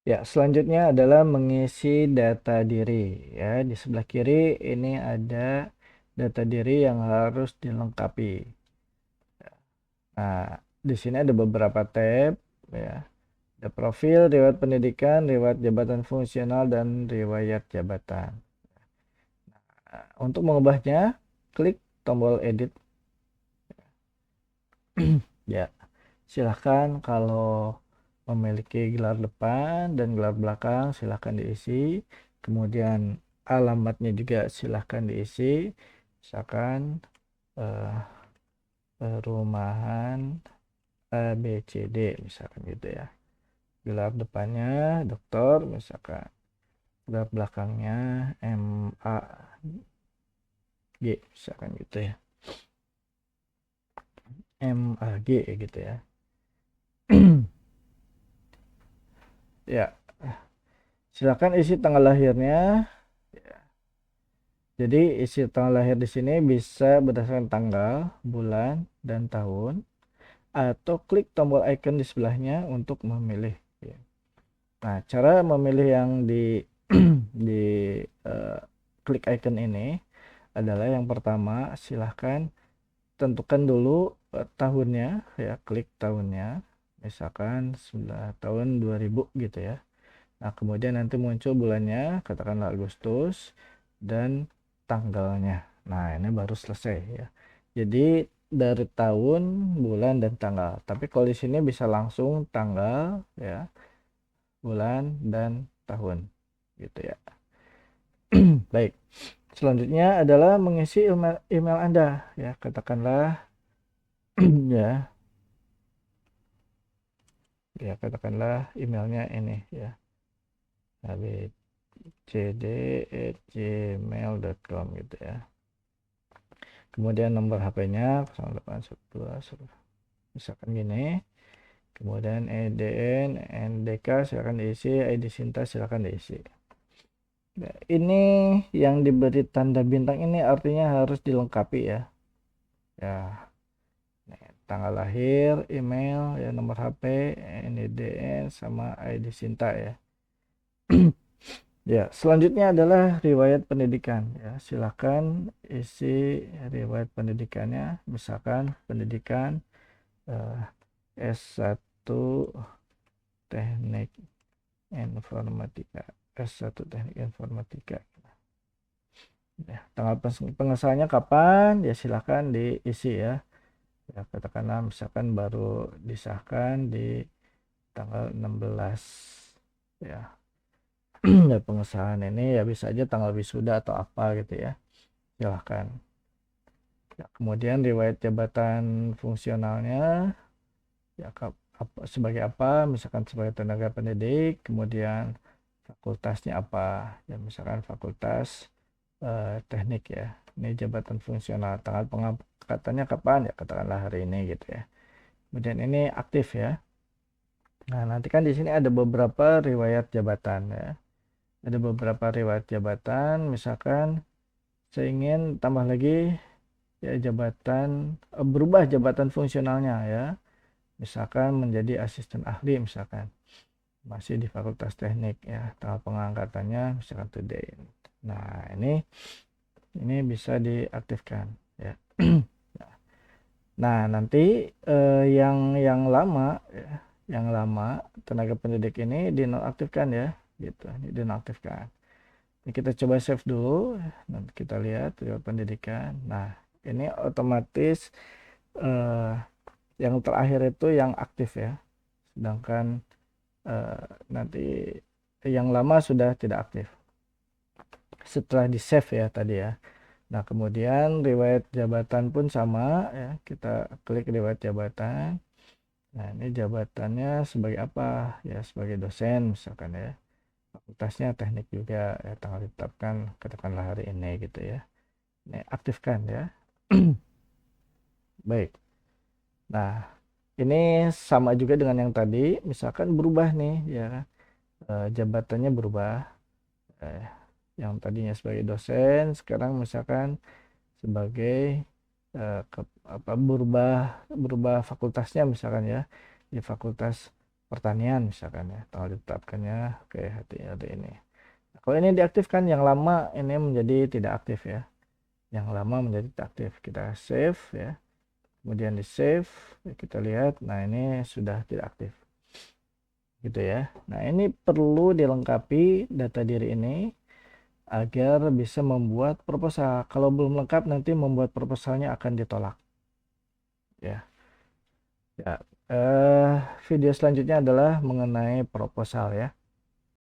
Ya, selanjutnya adalah mengisi data diri. Ya, di sebelah kiri ini ada data diri yang harus dilengkapi. Nah, di sini ada beberapa tab, ya. Ada profil, riwayat pendidikan, riwayat jabatan fungsional, dan riwayat jabatan. Nah, untuk mengubahnya, klik tombol edit. Ya, silahkan kalau memiliki gelar depan dan gelar belakang silahkan diisi. Kemudian alamatnya juga silahkan diisi. Misalkan eh, perumahan ABCD misalkan gitu ya. Gelar depannya dokter misalkan. Gelar belakangnya MAG misalkan gitu ya. MAG gitu ya. Ya, silakan isi tanggal lahirnya. Jadi isi tanggal lahir di sini bisa berdasarkan tanggal, bulan, dan tahun, atau klik tombol icon di sebelahnya untuk memilih. Nah, cara memilih yang di eh, klik icon ini adalah yang pertama, silahkan tentukan dulu tahunnya, ya klik tahunnya, misalkan tahun 2000 gitu ya. Nah, kemudian nanti muncul bulannya, katakanlah Agustus, dan tanggalnya. Nah, ini baru selesai ya. Jadi dari tahun, bulan, dan tanggal. Tapi kalau di sini bisa langsung tanggal, ya, bulan, dan tahun. Gitu ya. Baik. Selanjutnya adalah mengisi email Anda. Ya, katakanlah, ya, ya katakanlah emailnya ini ya. abcd@gmail.com gitu ya. Kemudian nomor HP-nya 0812 misalkan gini. Kemudian EDN, NDK silakan diisi, ID Sinta silakan diisi. Nah, ini yang diberi tanda bintang ini artinya harus dilengkapi ya. Ya, nah, tanggal lahir, email, ya nomor HP, NIDN sama ID Sinta ya. Ya, selanjutnya adalah riwayat pendidikan. Ya, silakan isi riwayat pendidikannya. Misalkan pendidikan eh, S1 Teknik Informatika. S1 Teknik Informatika. Ya, tanggal pengesahannya kapan? Ya silakan diisi ya. Ya, katakanlah misalkan baru disahkan di tanggal 16 ya. Ya, pengesahan ini ya bisa aja tanggal wisuda atau apa gitu ya. Silahkan. Ya, kemudian riwayat jabatan fungsionalnya ya sebagai apa? Misalkan sebagai tenaga pendidik, kemudian fakultasnya apa? Ya misalkan fakultas teknik ya. Ini jabatan fungsional. Tanggal pengangkatannya kapan? Ya katakanlah hari ini gitu ya. Kemudian ini aktif ya. Nah, nanti kan di sini ada beberapa riwayat jabatan ya. Ada beberapa riwayat jabatan, misalkan saya ingin tambah lagi ya jabatan berubah jabatan fungsionalnya ya. Misalkan menjadi asisten ahli misalkan. Masih di Fakultas Teknik ya. Tanggal pengangkatannya misalkan today. Nah, ini bisa diaktifkan ya. Nah, nanti yang lama ya, yang lama tenaga pendidik ini dinonaktifkan ya, gitu. Ini dinonaktifkan. Ini kita coba save dulu, nanti kita lihat riwayat pendidikan. Nah, ini otomatis eh, yang terakhir itu yang aktif ya, sedangkan nanti yang lama sudah tidak aktif. Setelah di save ya tadi ya. Nah, kemudian riwayat jabatan pun sama ya, kita klik riwayat jabatan. Nah, ini jabatannya sebagai apa? Ya, sebagai dosen misalkan ya. Fakultasnya teknik juga, ya, tanggal ditetapkan katakanlah hari ini gitu ya. Ini aktifkan ya. Baik. Nah, ini sama juga dengan yang tadi, misalkan berubah nih ya. Jabatannya berubah. Eh, yang tadinya sebagai dosen, sekarang misalkan sebagai apa berubah berubah fakultasnya misalkan ya di fakultas pertanian misalkan ya, tanggal ditetapkannya oke hari ini. Kalau ini diaktifkan, yang lama ini menjadi tidak aktif ya, yang lama menjadi tidak aktif. Kita save ya, kemudian di save kita lihat, nah ini sudah tidak aktif gitu ya. Nah ini perlu dilengkapi data diri ini agar bisa membuat proposal. Kalau belum lengkap nanti membuat proposalnya akan ditolak ya. Ya, video selanjutnya adalah mengenai proposal ya.